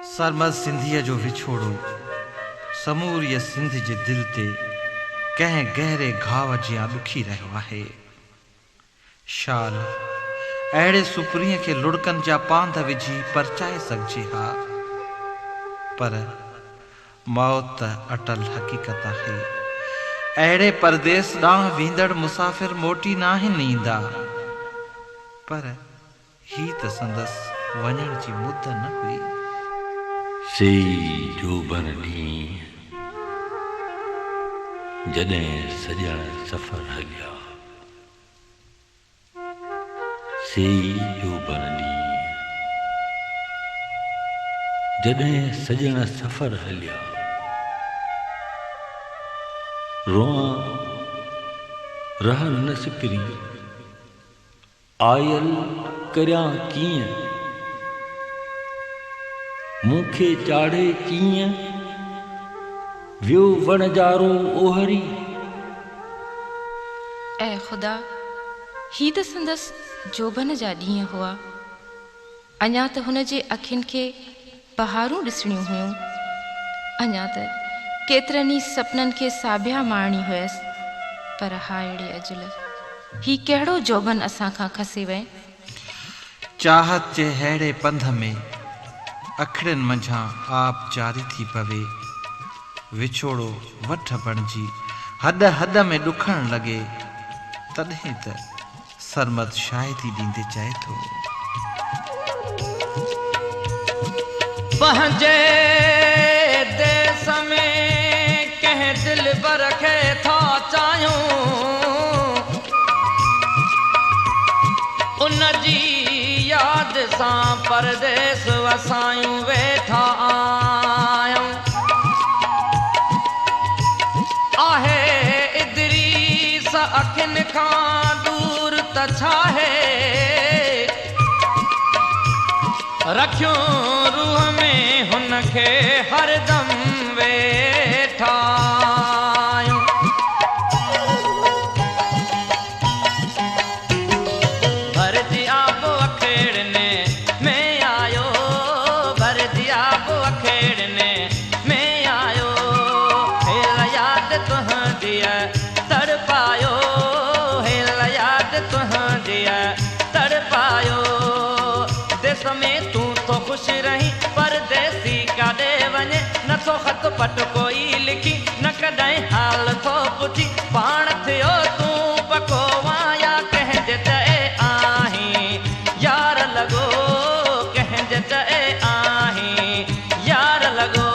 सरमद सिंधीअ जो विछोड़ो समूरीअ सिंध जे दिल ते कंहिं गहरे घाव जियां ॾुखी रहियो आहे। शाल अहिड़े सुपरीअ खे लुड़कनि जा पांध विझी परचाए सघिजे हा, पर मौत अटल हक़ीक़त आहे। अहिड़े परदेस ॾांहुं वेंदड़ मुसाफ़िर मोटी नाहिन ईंदा, पर ही त संदसि वञण जी मुद्द न हुई। सेई जोबन ॾींहुं जॾहिं सॼण सफ़र हलिया, सेई जोबन ॾींहुं जॾहिं सॼण सफ़र हलिया, रोआं रहन न सिपरी आयल करियां कीअं, मूंखे चाढ़े कीअं वियो वणजारो ओहरी। ऐ ख़ुदा, ही त संदसि जोबन जा ॾींहं हुआ। अञा त हुन जे अखियुनि खे बहारूं ॾिसणियूं हुयूं। अञा त केतिरनि ई सपननि खे साबिया मारणी हुयसि, पर हायड़े अजुल, ही कहिड़ो जोबन असां खां खसे वए। चाहत जे अहिड़े पंध में अखड़ियुनि मंझां आप जारी थी पवे, विछोड़ो वठ बणिजी हद हद में ॾुखण लॻे, तॾहिं त सरमद शायदि ॾींदे चए थो, पंहिंजे देश में कंहिं दिलबर खे था चाहियूं, उन जी याद सां परदेस वसायूं वेठा आयूं। आहे इदरीस अखियुनि खां दूर त छाहे, रखियो रूह में हुन खे हरदम वेठा आयूं। भरजी आब अखेड़ने में आयो, भरजी आब अखेड़ने में आयो, हेल याद तुहंदी तड़पायो, हेल याद तुहंदी तड़पायो। देश में तू तो खुश रही, परदेसी काॾे वञे, नथो ख़त पट कोई लिखी, न कॾहिं हाल थो पुछी, पाण थियो तूं पको वाया कंहिंजे चए आहीं यार लॻो, कंहिंजे चए आहीं यार लॻो।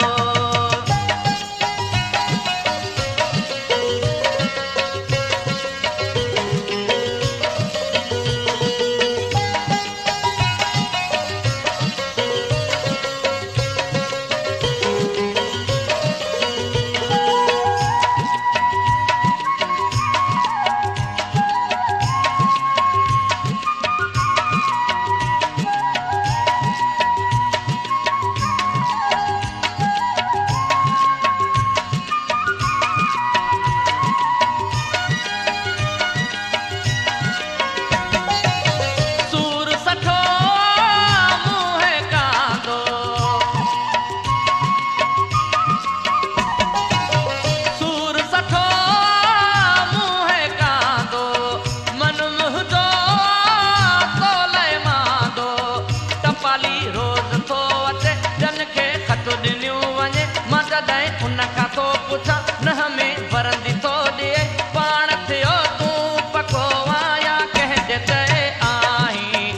उन खां थो पुछां न में वरंदी थो ॾिए, पाण थियो तूं पको वाया कंहिंजे चए आहीं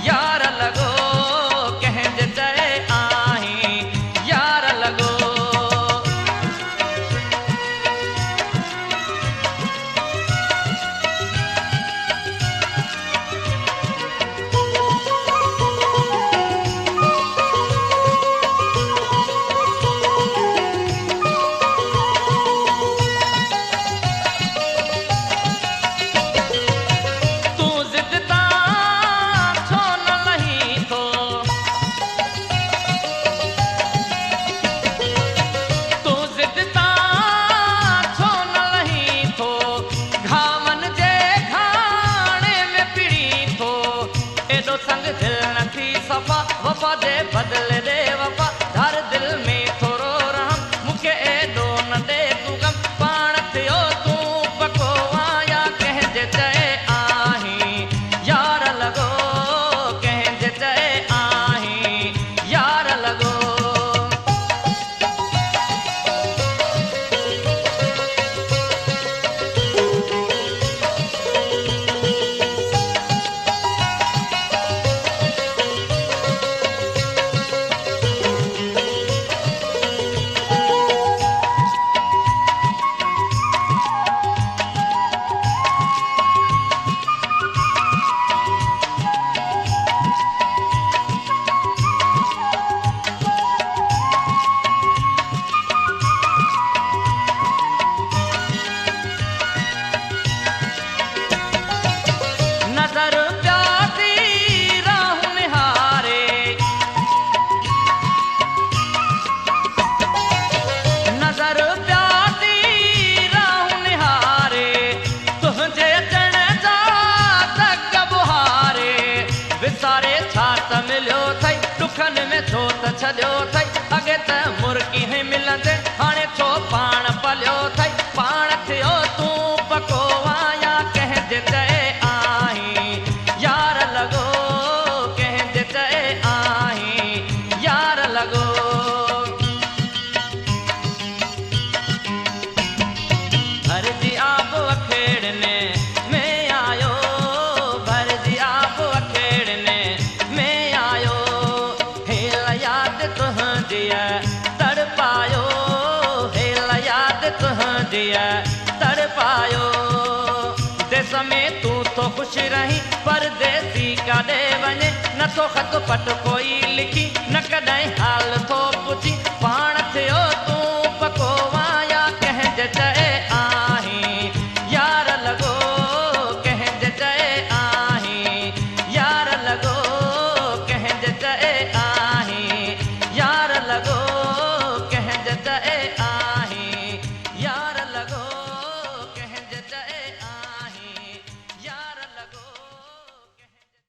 यार लॻो, कंहिंजे चए आहीं यार लॻो। संग दिल न थी सफ़ा, वफ़ा दे बदले दे वफ़ा, धार तुंहिंजी तड़पायो हेल याद तुंहिंजी तड़पायो देश में तूं तो खुश रही परदेसी काॾे वञे नथो ख़त पट कोई लिखी न कॾहिं हाल थो पुछी पाण थियो तूं पको वाया कंहिंजे चए आहीं यार लॻो कंहिंजे चए आहीं यार लॻो कंहिंजे चए